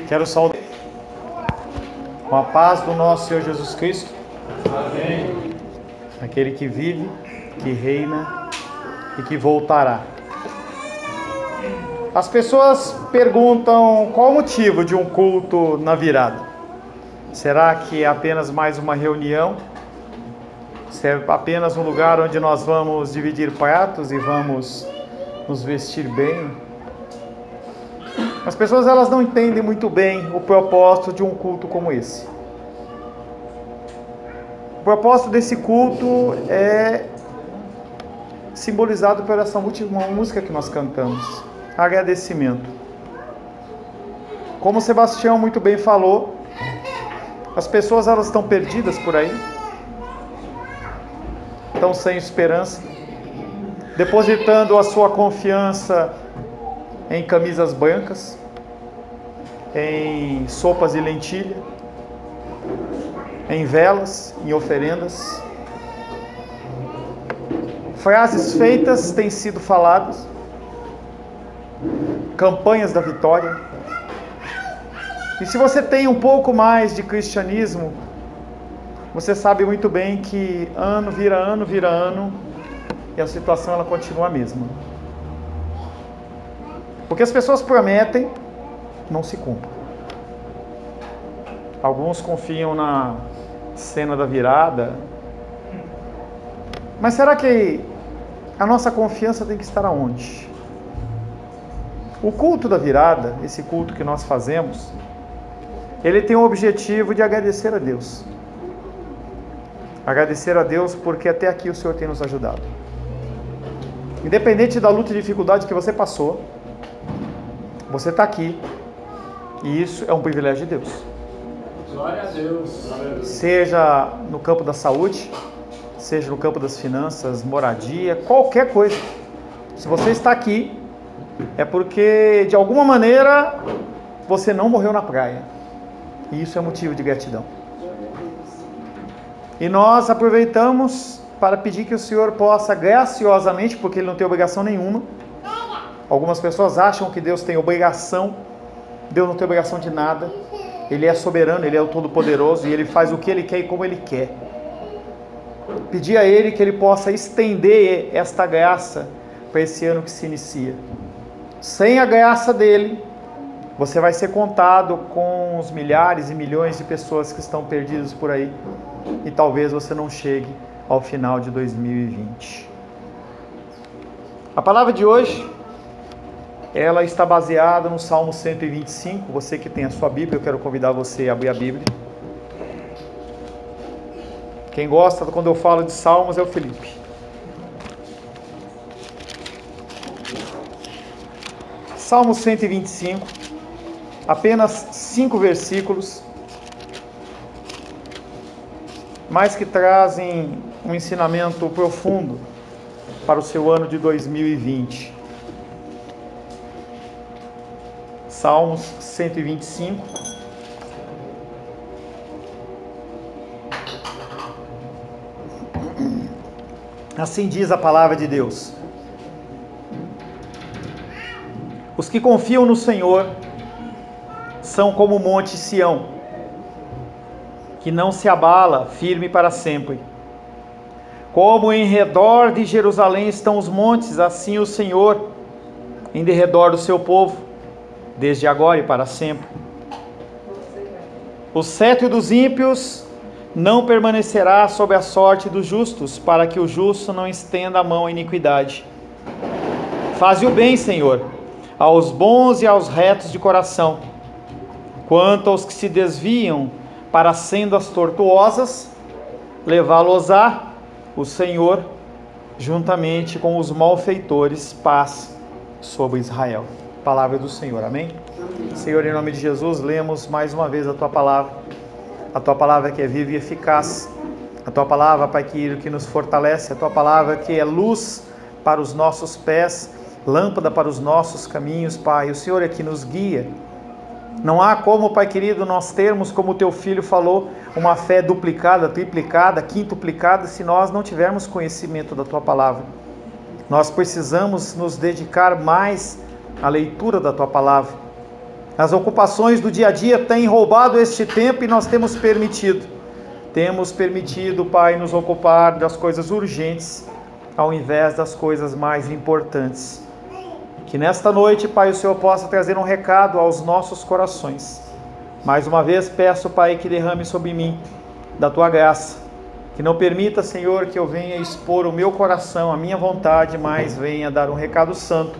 Quero saudar com a paz do nosso Senhor Jesus Cristo. Amém. Aquele que vive, que reina e que voltará. As pessoas perguntam qual o motivo de um culto na virada. Será que é apenas mais uma reunião? Se é apenas um lugar onde nós vamos dividir pratos e vamos nos vestir bem? As pessoas elas não entendem muito bem o propósito de um culto como esse. O propósito desse culto é simbolizado por essa última música que nós cantamos, agradecimento. Como o Sebastião muito bem falou, as pessoas elas estão perdidas por aí, estão sem esperança, depositando a sua confiança em camisas brancas, em sopas de lentilha, em velas, em oferendas. Frases feitas têm sido faladas, campanhas da vitória. E se você tem um pouco mais de cristianismo, você sabe muito bem que ano vira ano, e a situação ela continua a mesma. Porque as pessoas prometem, não se cumprem. Alguns confiam na cena da virada. Mas será que a nossa confiança tem que estar aonde? O culto da virada, esse culto que nós fazemos, ele tem o objetivo de agradecer a Deus. Agradecer a Deus porque até aqui o Senhor tem nos ajudado. Independente da luta e dificuldade que você passou, você está aqui. E isso é um privilégio de Deus. Glória a Deus. Seja no campo da saúde, seja no campo das finanças, moradia, qualquer coisa. Se você está aqui, é porque de alguma maneira você não morreu na praia. E isso é motivo de gratidão. E nós aproveitamos para pedir que o Senhor possa graciosamente, porque Ele não tem obrigação nenhuma. Algumas pessoas acham que Deus tem obrigação. Deus não tem obrigação de nada. Ele é soberano, Ele é o Todo-Poderoso e Ele faz o que Ele quer e como Ele quer. Pedir a Ele que Ele possa estender esta graça para esse ano que se inicia. Sem a graça dEle, você vai ser contado com os milhares e milhões de pessoas que estão perdidas por aí e talvez você não chegue ao final de 2020. A palavra de hoje, ela está baseada no Salmo 125. Você que tem a sua Bíblia, eu quero convidar você a abrir a Bíblia. Quem gosta quando eu falo de Salmos é o Felipe. Salmo 125, apenas 5 versículos, mas que trazem um ensinamento profundo para o seu ano de 2020. Salmos 125. Assim diz a palavra de Deus: os que confiam no Senhor são como o monte Sião, que não se abala, firme para sempre. Como em redor de Jerusalém estão os montes, assim o Senhor em derredor do seu povo, desde agora e para sempre. O cetro dos ímpios não permanecerá sob a sorte dos justos, para que o justo não estenda a mão à iniquidade. Faze o bem, Senhor, aos bons e aos retos de coração. Quanto aos que se desviam para sendas tortuosas, levá-los-á o Senhor, juntamente com os malfeitores, paz sobre Israel. Palavra do Senhor, amém? Senhor, em nome de Jesus, lemos mais uma vez a Tua palavra. A Tua palavra que é viva e eficaz. A Tua palavra, Pai querido, que nos fortalece. A Tua palavra que é luz para os nossos pés, lâmpada para os nossos caminhos, Pai. O Senhor é que nos guia. Não há como, Pai querido, nós termos, como o Teu Filho falou, uma fé duplicada, triplicada, quintuplicada, se nós não tivermos conhecimento da Tua palavra. Nós precisamos nos dedicar mais à leitura da Tua palavra. As ocupações do dia a dia têm roubado este tempo e nós temos permitido. Temos permitido, Pai, nos ocupar das coisas urgentes ao invés das coisas mais importantes. Que nesta noite, Pai, o Senhor possa trazer um recado aos nossos corações. Mais uma vez peço, Pai, que derrame sobre mim da Tua graça. Que não permita, Senhor, que eu venha expor o meu coração, a minha vontade, mas venha dar um recado santo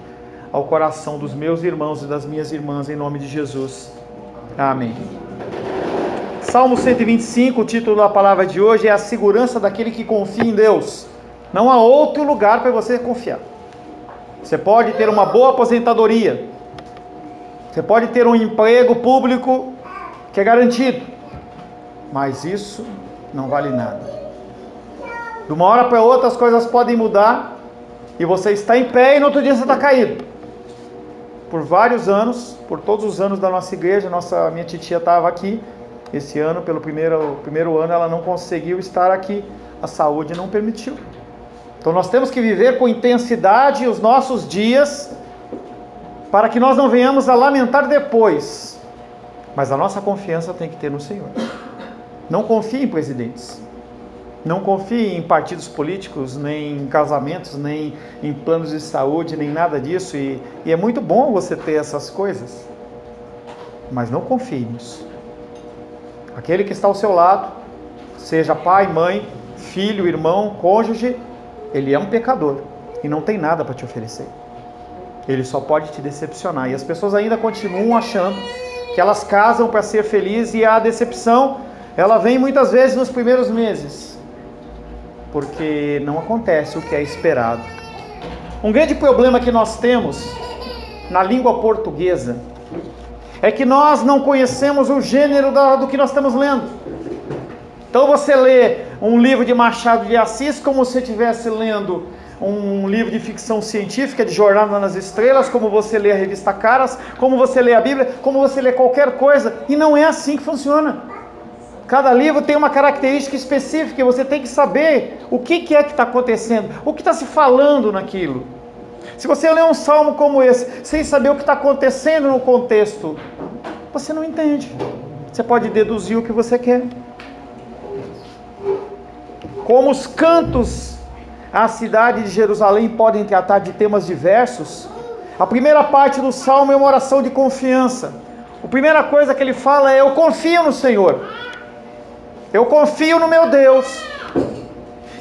ao coração dos meus irmãos e das minhas irmãs, em nome de Jesus. Amém. Salmo 125, o título da palavra de hoje é a segurança daquele que confia em Deus. Não há outro lugar para você confiar. Você pode ter uma boa aposentadoria. Você pode ter um emprego público que é garantido. Mas isso não vale nada. De uma hora para outra as coisas podem mudar e você está em pé e no outro dia você está caído. Por vários anos, por todos os anos da nossa igreja, minha titia estava aqui. Esse ano, pelo primeiro ano, ela não conseguiu estar aqui. A saúde não permitiu. Então nós temos que viver com intensidade os nossos dias, para que nós não venhamos a lamentar depois. Mas a nossa confiança tem que ter no Senhor. Não confie em presidentes. Não confie em partidos políticos, nem em casamentos, nem em planos de saúde, nem nada disso. E é muito bom você ter essas coisas. Mas não confie nisso. Aquele que está ao seu lado, seja pai, mãe, filho, irmão, cônjuge, ele é um pecador e não tem nada para te oferecer. Ele só pode te decepcionar. E as pessoas ainda continuam achando que elas casam para ser felizes, e a decepção, ela vem muitas vezes nos primeiros meses, porque não acontece o que é esperado. Um grande problema que nós temos na língua portuguesa é que nós não conhecemos o gênero do que nós estamos lendo. Então você lê um livro de Machado de Assis como se estivesse lendo um livro de ficção científica, de Jornada nas Estrelas, como você lê a revista Caras, como você lê a Bíblia, como você lê qualquer coisa, e não é assim que funciona. Cada livro tem uma característica específica e você tem que saber o que é que está acontecendo, o que está se falando naquilo. Se você lê um salmo como esse, sem saber o que está acontecendo no contexto, você não entende. Você pode deduzir o que você quer. Como os cantos à cidade de Jerusalém podem tratar de temas diversos, a primeira parte do salmo é uma oração de confiança. A primeira coisa que ele fala é: eu confio no Senhor. Eu confio no meu Deus.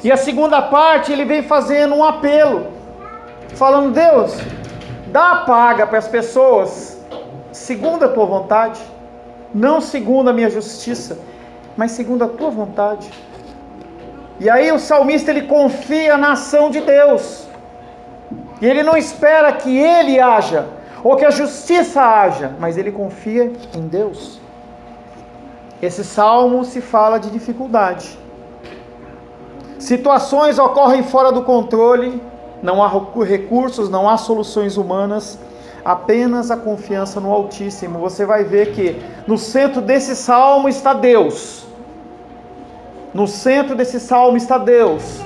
E a segunda parte ele vem fazendo um apelo, falando: Deus, dá a paga para as pessoas segundo a tua vontade, não segundo a minha justiça, mas segundo a tua vontade. E aí o salmista ele confia na ação de Deus, e ele não espera que ele haja, ou que a justiça haja, mas ele confia em Deus. Esse salmo se fala de dificuldade. Situações ocorrem fora do controle, não há recursos, não há soluções humanas, apenas a confiança no Altíssimo. Você vai ver que no centro desse salmo está Deus. No centro desse salmo está Deus.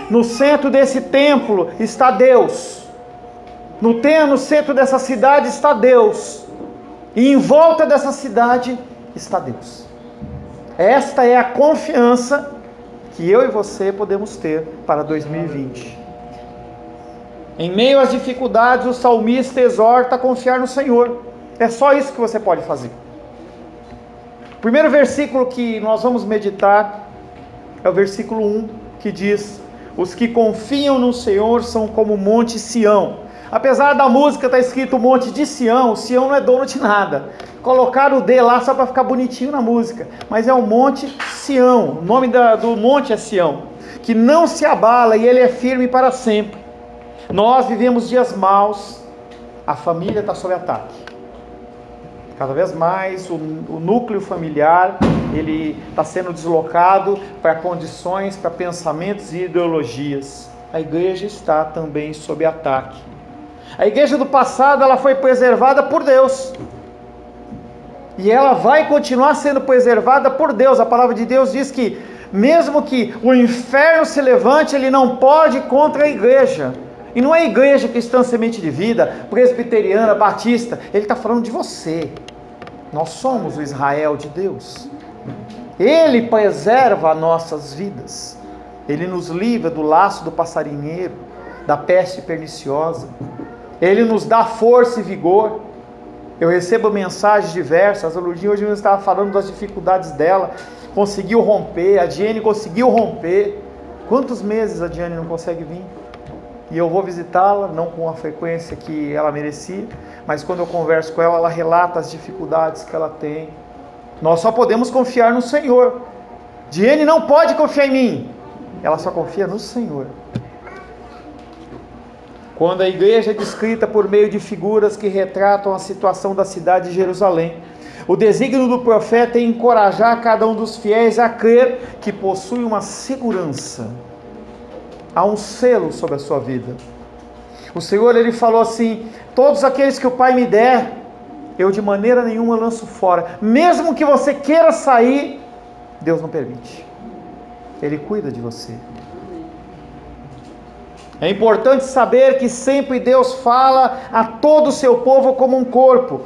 No centro desse templo está Deus. No centro dessa cidade está Deus. E em volta dessa cidade está Deus. Esta é a confiança que eu e você podemos ter para 2020. Em meio às dificuldades, o salmista exorta a confiar no Senhor. É só isso que você pode fazer. O primeiro versículo que nós vamos meditar é o versículo 1, que diz: os que confiam no Senhor são como o monte Sião. Apesar da música estar escrito monte de Sião, Sião não é dono de nada. Colocaram o D lá só para ficar bonitinho na música, mas é o monte Sião. O nome do monte é Sião, que não se abala e ele é firme para sempre. Nós vivemos dias maus, a família está sob ataque. Cada vez mais o núcleo familiar ele está sendo deslocado para condições, para pensamentos e ideologias. A igreja está também sob ataque. A igreja do passado ela foi preservada por Deus. E ela vai continuar sendo preservada por Deus. A palavra de Deus diz que mesmo que o inferno se levante, ele não pode contra a igreja. E não é a igreja cristã semente de vida, presbiteriana, batista. Ele está falando de você. Nós somos o Israel de Deus. Ele preserva nossas vidas. Ele nos livra do laço do passarinheiro, da peste perniciosa. Ele nos dá força e vigor. Eu recebo mensagens diversas. A Lourdinha hoje estava falando das dificuldades dela. Conseguiu romper. A Diane conseguiu romper. Quantos meses a Diane não consegue vir? E eu vou visitá-la, não com a frequência que ela merecia, mas quando eu converso com ela, ela relata as dificuldades que ela tem. Nós só podemos confiar no Senhor. Diane não pode confiar em mim. Ela só confia no Senhor. Quando a igreja é descrita por meio de figuras que retratam a situação da cidade de Jerusalém, o desígnio do profeta é encorajar cada um dos fiéis a crer que possui uma segurança. Há um selo sobre a sua vida. O Senhor, Ele falou assim: todos aqueles que o Pai me der, eu de maneira nenhuma lanço fora. Mesmo que você queira sair, Deus não permite. Ele cuida de você. É importante saber que sempre Deus fala a todo o seu povo como um corpo.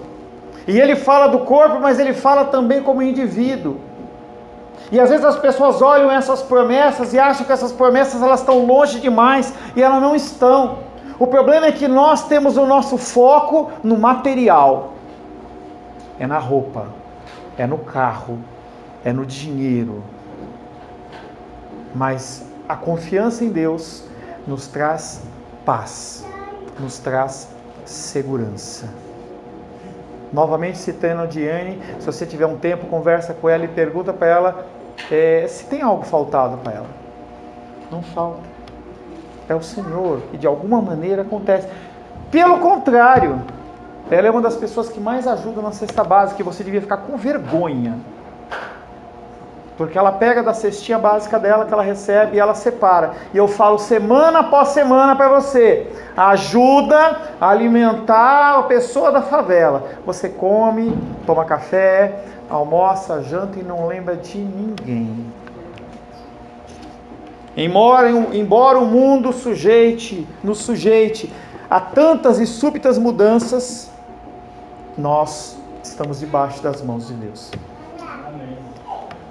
E Ele fala do corpo, mas Ele fala também como indivíduo. E às vezes as pessoas olham essas promessas e acham que essas promessas elas estão longe demais, e elas não estão. O problema é que nós temos o nosso foco no material. É na roupa, é no carro, é no dinheiro. Mas a confiança em Deus nos traz paz, nos traz segurança. Novamente citando a Diane, se você tiver um tempo, conversa com ela e pergunta para ela se tem algo faltado para ela. Não falta. É o Senhor que de alguma maneira acontece. Pelo contrário, ela é uma das pessoas que mais ajuda na cesta básica, que você devia ficar com vergonha. Porque ela pega da cestinha básica dela que ela recebe e ela separa. E eu falo semana após semana para você: ajuda a alimentar a pessoa da favela. Você come, toma café, almoça, janta e não lembra de ninguém. Embora o mundo nos sujeite a tantas e súbitas mudanças, nós estamos debaixo das mãos de Deus.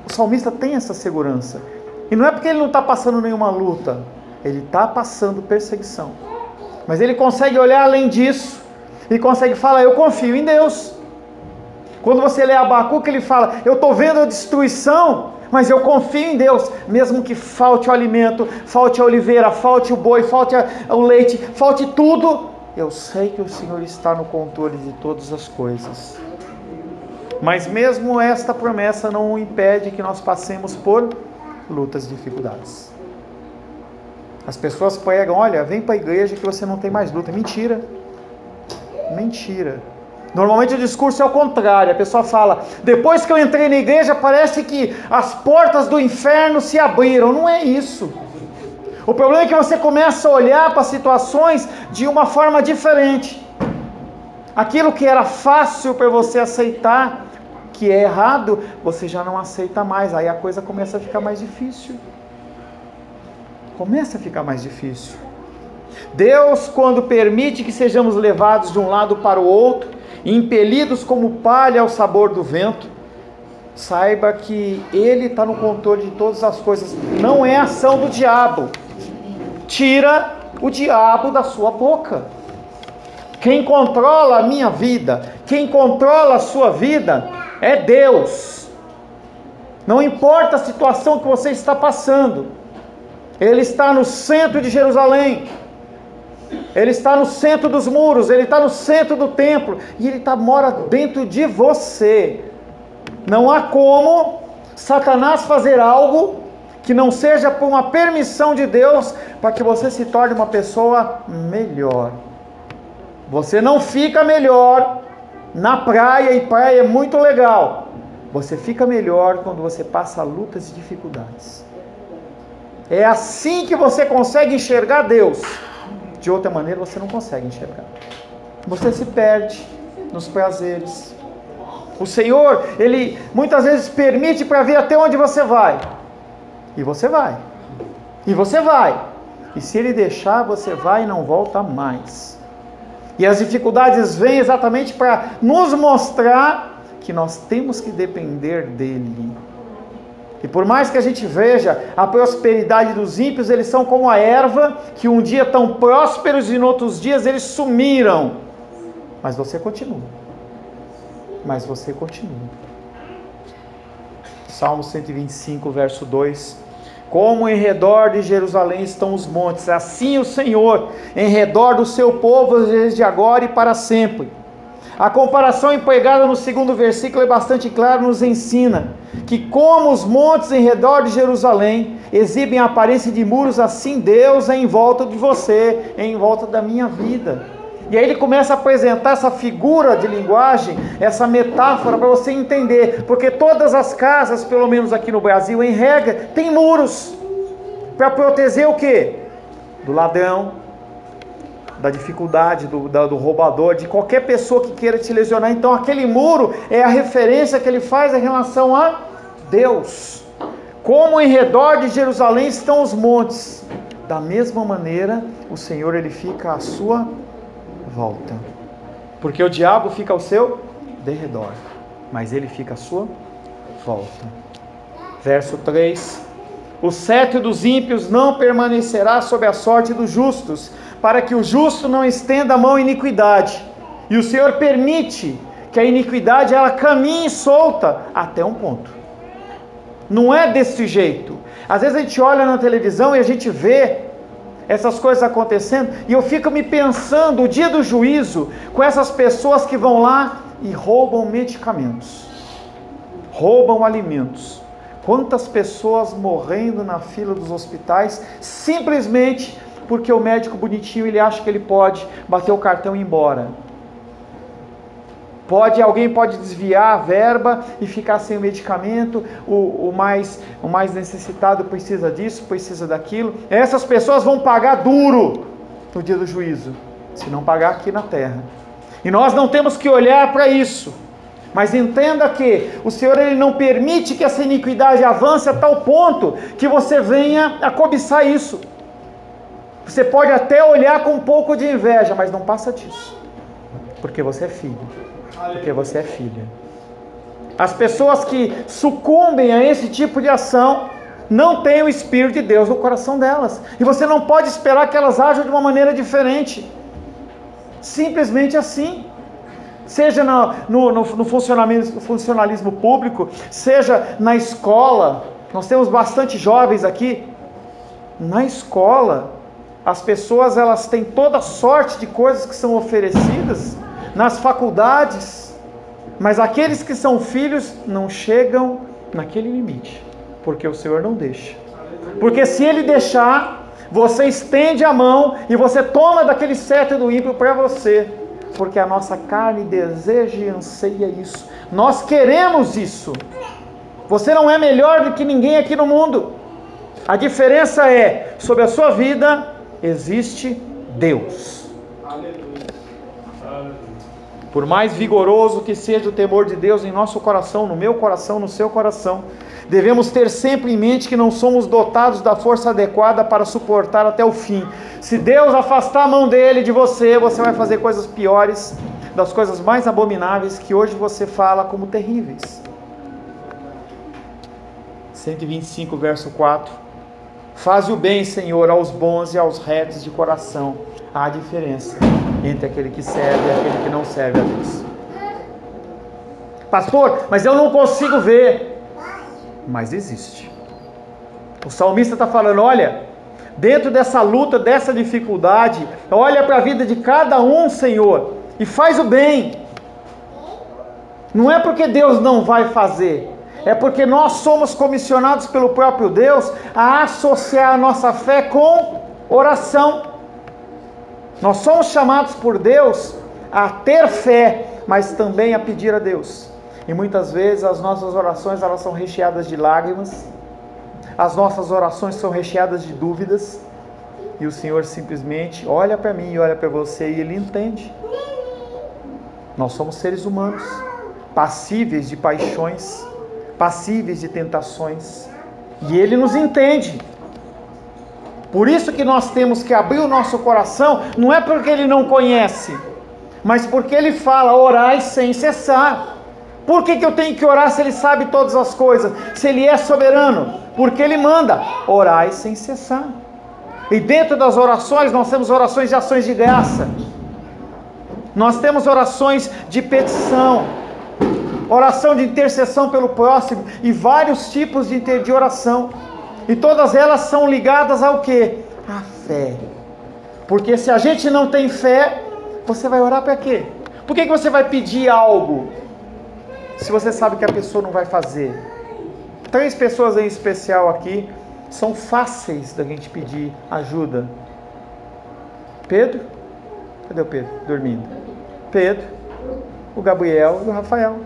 O salmista tem essa segurança. E não é porque ele não está passando nenhuma luta. Ele está passando perseguição. Mas ele consegue olhar além disso. E consegue falar: eu confio em Deus. Quando você lê Abacuque, ele fala: eu estou vendo a destruição, mas eu confio em Deus. Mesmo que falte o alimento, falte a oliveira, falte o boi, falte o leite, falte tudo, eu sei que o Senhor está no controle de todas as coisas. Mas mesmo esta promessa não impede que nós passemos por lutas e dificuldades. As pessoas pregam: olha, vem para a igreja que você não tem mais luta. Mentira. Mentira. Normalmente o discurso é o contrário. A pessoa fala: depois que eu entrei na igreja parece que as portas do inferno se abriram. Não é isso. O problema é que você começa a olhar para situações de uma forma diferente. Aquilo que era fácil para você aceitar, que é errado, você já não aceita mais. Aí a coisa começa a ficar mais difícil. Começa a ficar mais difícil. Deus, quando permite que sejamos levados de um lado para o outro, impelidos como palha ao sabor do vento, saiba que Ele está no controle de todas as coisas. Não é ação do diabo. Tira o diabo da sua boca. Quem controla a minha vida, quem controla a sua vida, é Deus. Não importa a situação que você está passando, Ele está no centro de Jerusalém, Ele está no centro dos muros, Ele está no centro do templo, e Ele mora dentro de você. Não há como Satanás fazer algo que não seja por uma permissão de Deus, para que você se torne uma pessoa melhor. Você não fica melhor na praia, e praia é muito legal. Você fica melhor quando você passa lutas e dificuldades. É assim que você consegue enxergar Deus. De outra maneira você não consegue enxergar. Você se perde nos prazeres. O Senhor, Ele muitas vezes permite para ver até onde você vai. E você vai. E você vai. E se Ele deixar, você vai e não volta mais. E as dificuldades vêm exatamente para nos mostrar que nós temos que depender dele. E por mais que a gente veja a prosperidade dos ímpios, eles são como a erva, que um dia estão prósperos e em outros dias eles sumiram. Mas você continua. Mas você continua. Salmo 125, verso 2. Como em redor de Jerusalém estão os montes, assim o Senhor em redor do seu povo desde agora e para sempre. A comparação empregada no segundo versículo é bastante clara, nos ensina que como os montes em redor de Jerusalém exibem a aparência de muros, assim Deus é em volta de você, é em volta da minha vida. E aí ele começa a apresentar essa figura de linguagem, essa metáfora para você entender, porque todas as casas, pelo menos aqui no Brasil, em regra, tem muros, para proteger o quê? Do ladrão, da dificuldade, do roubador, de qualquer pessoa que queira te lesionar. Então aquele muro é a referência que ele faz em relação a Deus. Como em redor de Jerusalém estão os montes, da mesma maneira o Senhor ele fica à sua volta, porque o diabo fica ao seu derredor, mas ele fica à sua volta. Verso 3: o cetro dos ímpios não permanecerá sob a sorte dos justos, para que o justo não estenda a mão à iniquidade. E o Senhor permite que a iniquidade ela caminhe solta até um ponto. Não é desse jeito. Às vezes a gente olha na televisão e a gente vê essas coisas acontecendo, e eu fico me pensando o dia do juízo com essas pessoas que vão lá e roubam medicamentos, roubam alimentos. Quantas pessoas morrendo na fila dos hospitais simplesmente porque o médico bonitinho ele acha que ele pode bater o cartão e ir embora. Alguém pode desviar a verba e ficar sem o medicamento, o mais necessitado precisa disso, precisa daquilo. Essas pessoas vão pagar duro no dia do juízo, se não pagar aqui na terra. E nós não temos que olhar para isso, mas entenda que o Senhor ele não permite que essa iniquidade avance a tal ponto que você venha a cobiçar isso. Você pode até olhar com um pouco de inveja, mas não passa disso, porque você é filho. Porque você é filha. As pessoas que sucumbem a esse tipo de ação não têm o Espírito de Deus no coração delas, e você não pode esperar que elas ajam de uma maneira diferente, simplesmente assim. Seja no funcionalismo público, seja na escola. Nós temos bastante jovens aqui. Na escola, as pessoas elas têm toda sorte de coisas que são oferecidas nas faculdades, mas aqueles que são filhos não chegam naquele limite, porque o Senhor não deixa. Porque se Ele deixar, você estende a mão e você toma daquele cetro do ímpio para você, porque a nossa carne deseja e anseia isso. Nós queremos isso. Você não é melhor do que ninguém aqui no mundo. A diferença é, sobre a sua vida existe Deus. Aleluia. Por mais vigoroso que seja o temor de Deus em nosso coração, no meu coração, no seu coração, devemos ter sempre em mente que não somos dotados da força adequada para suportar até o fim. Se Deus afastar a mão dele de você, você vai fazer coisas piores, das coisas mais abomináveis que hoje você fala como terríveis. 125, verso 4. Faze o bem, Senhor, aos bons e aos retos de coração. Há diferença entre aquele que serve e aquele que não serve a Deus. Pastor, mas eu não consigo ver. Mas existe. O salmista está falando, olha, dentro dessa luta, dessa dificuldade, olha para a vida de cada um, Senhor, e faz o bem. Não é porque Deus não vai fazer, é porque nós somos comissionados pelo próprio Deus a associar a nossa fé com oração. Nós somos chamados por Deus a ter fé, mas também a pedir a Deus. E muitas vezes as nossas orações elas são recheadas de lágrimas, as nossas orações são recheadas de dúvidas, e o Senhor simplesmente olha para mim e olha para você e Ele entende. Nós somos seres humanos, passíveis de paixões, passíveis de tentações, e Ele nos entende. Por isso que nós temos que abrir o nosso coração, não é porque Ele não conhece, mas porque Ele fala, orai sem cessar. Por que eu tenho que orar se Ele sabe todas as coisas? Se Ele é soberano? Porque Ele manda, orai sem cessar. E dentro das orações, nós temos orações de ações de graça. Nós temos orações de petição, oração de intercessão pelo próximo e vários tipos de oração. E todas elas são ligadas ao quê? À fé. Porque se a gente não tem fé, você vai orar para quê? Por que você vai pedir algo se você sabe que a pessoa não vai fazer? 3 pessoas em especial aqui são fáceis da gente pedir ajuda. Pedro? Cadê o Pedro? Dormindo. Pedro, o Gabriel e o Rafael.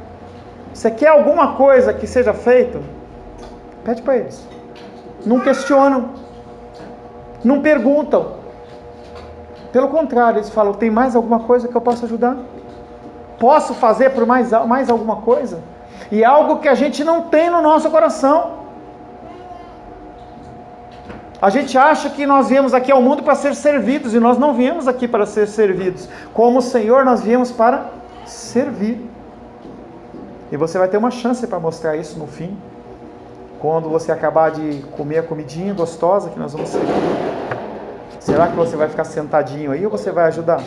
Você quer alguma coisa que seja feito? Pede para eles. Não questionam. Não perguntam. Pelo contrário, eles falam, tem mais alguma coisa que eu possa ajudar? Posso fazer por mais alguma coisa? E algo que a gente não tem no nosso coração. A gente acha que nós viemos aqui ao mundo para ser servidos, e nós não viemos aqui para ser servidos. Como o Senhor, nós viemos para servir. E você vai ter uma chance para mostrar isso no fim, quando você acabar de comer a comidinha gostosa que nós vamos servir. Será que você vai ficar sentadinho aí ou você vai ajudar?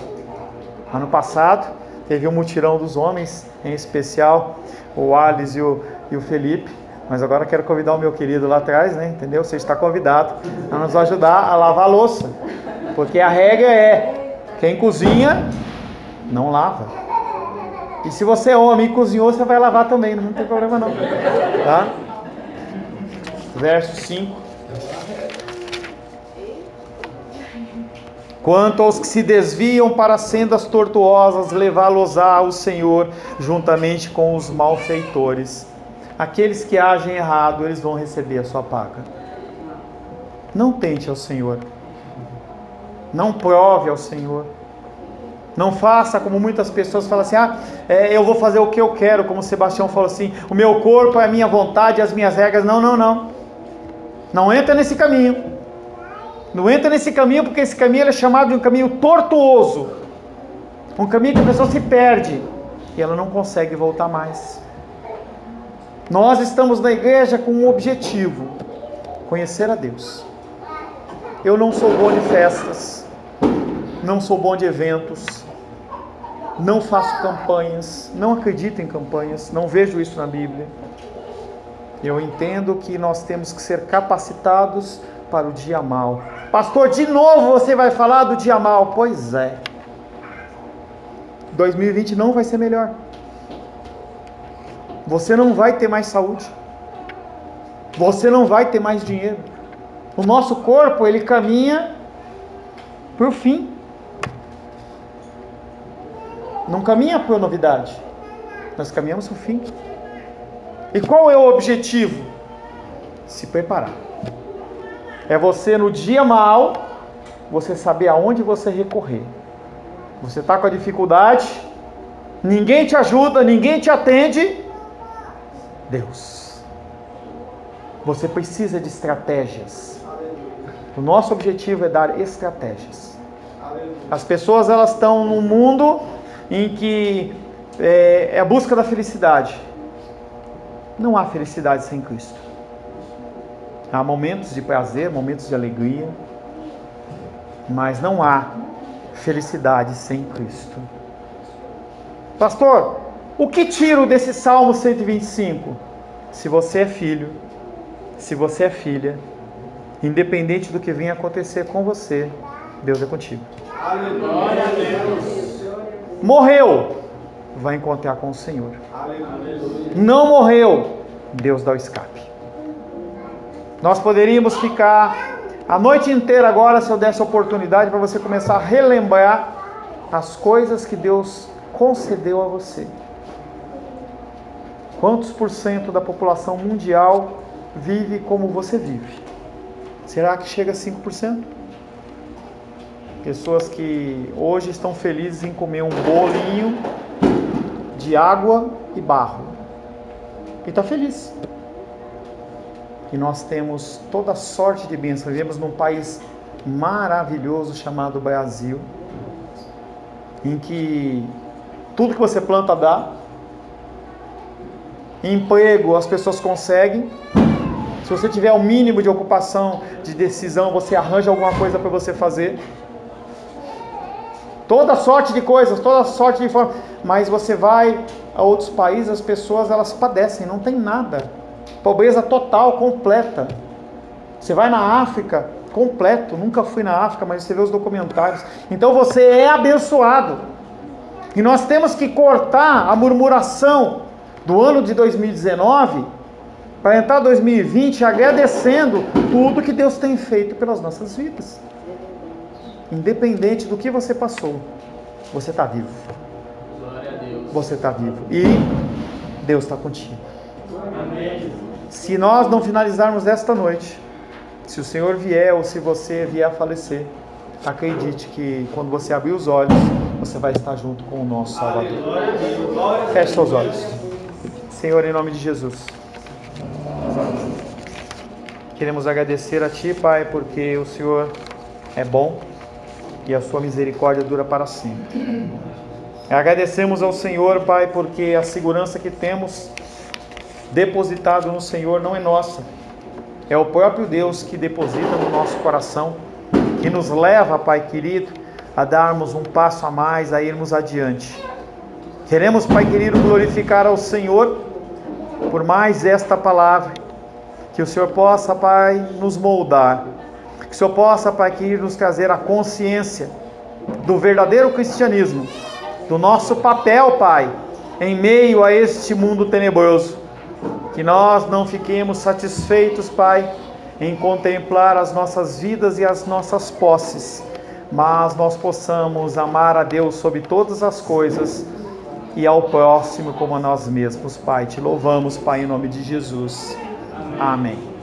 Ano passado teve um mutirão dos homens, em especial o Alice e o Felipe. Mas agora quero convidar o meu querido lá atrás, né? Entendeu? Você está convidado a nos ajudar a lavar a louça. Porque a regra é, quem cozinha, não lava. E se você é homem e cozinhou, você vai lavar também, não tem problema não. Tá? Verso 5. Quanto aos que se desviam para sendas tortuosas, levá-los-á o Senhor, juntamente com os malfeitores. Aqueles que agem errado, eles vão receber a sua paga. Não tente ao Senhor. Não prove ao Senhor. Não faça como muitas pessoas falam assim, eu vou fazer o que eu quero, como Sebastião falou assim, o meu corpo é a minha vontade, as minhas regras. Não. Não entra nesse caminho. Não entra nesse caminho, porque esse caminho é chamado de um caminho tortuoso. Um caminho que a pessoa se perde e ela não consegue voltar mais. Nós estamos na igreja com um objetivo: conhecer a Deus. Eu não sou bom de festas, não sou bom de eventos, não faço campanhas, não acredito em campanhas, não vejo isso na Bíblia. Eu entendo que nós temos que ser capacitados para o dia mau. Pastor, de novo você vai falar do dia mau? Pois é. 2020 não vai ser melhor. Você não vai ter mais saúde. Você não vai ter mais dinheiro. O nosso corpo, ele caminha para o fim. Não caminha para a novidade. Nós caminhamos para o fim. E qual é o objetivo? Se preparar. É você no dia mau, você saber aonde você recorrer. Você está com a dificuldade, ninguém te ajuda, ninguém te atende. Deus. Você precisa de estratégias. O nosso objetivo é dar estratégias. As pessoas, elas estão num mundo em que é a busca da felicidade. Não há felicidade sem Cristo. Há momentos de prazer, momentos de alegria, mas não há felicidade sem Cristo. Pastor, o que tiro desse Salmo 125? Se você é filho, se você é filha, independente do que venha acontecer com você, Deus é contigo. Glória a Deus. Morreu, vai encontrar com o Senhor. Não morreu, Deus dá o escape. Nós poderíamos ficar a noite inteira agora, se eu desse a oportunidade, para você começar a relembrar as coisas que Deus concedeu a você. Quantos por cento da população mundial vive como você vive? Será que chega a 5%? Pessoas que hoje estão felizes em comer um bolinho de água e barro. E está feliz. E nós temos toda sorte de bênção. Vivemos num país maravilhoso chamado Brasil, em que tudo que você planta dá. Emprego, as pessoas conseguem. Se você tiver o mínimo de ocupação, de decisão, você arranja alguma coisa para você fazer. Toda sorte de coisas, toda sorte de forma. Mas você vai a outros países, as pessoas elas padecem, não tem nada. Pobreza total, completa. Você vai na África, completo. Nunca fui na África, mas você vê os documentários. Então você é abençoado. E nós temos que cortar a murmuração do ano de 2019 para entrar 2020 agradecendo tudo que Deus tem feito pelas nossas vidas. Independente do que você passou, você está vivo. Glória a Deus. Você está vivo. E Deus está contigo. Amém. Se nós não finalizarmos esta noite, se o Senhor vier ou se você vier a falecer, acredite que quando você abrir os olhos, você vai estar junto com o nosso Salvador. Feche seus olhos. Senhor, em nome de Jesus, queremos agradecer a Ti, Pai, porque o Senhor é bom e a sua misericórdia dura para sempre. Agradecemos ao Senhor, Pai, porque a segurança que temos depositado no Senhor não é nossa. É o próprio Deus que deposita no nosso coração, que nos leva, Pai querido, a darmos um passo a mais, a irmos adiante. Queremos, Pai querido, glorificar ao Senhor por mais esta palavra. Que o Senhor possa, Pai, nos moldar. Que o Senhor possa, Pai querido, nos trazer a consciência do verdadeiro cristianismo, do nosso papel, Pai, em meio a este mundo tenebroso. Que nós não fiquemos satisfeitos, Pai, em contemplar as nossas vidas e as nossas posses, mas nós possamos amar a Deus sobre todas as coisas e ao próximo como a nós mesmos, Pai. Te louvamos, Pai, em nome de Jesus. Amém.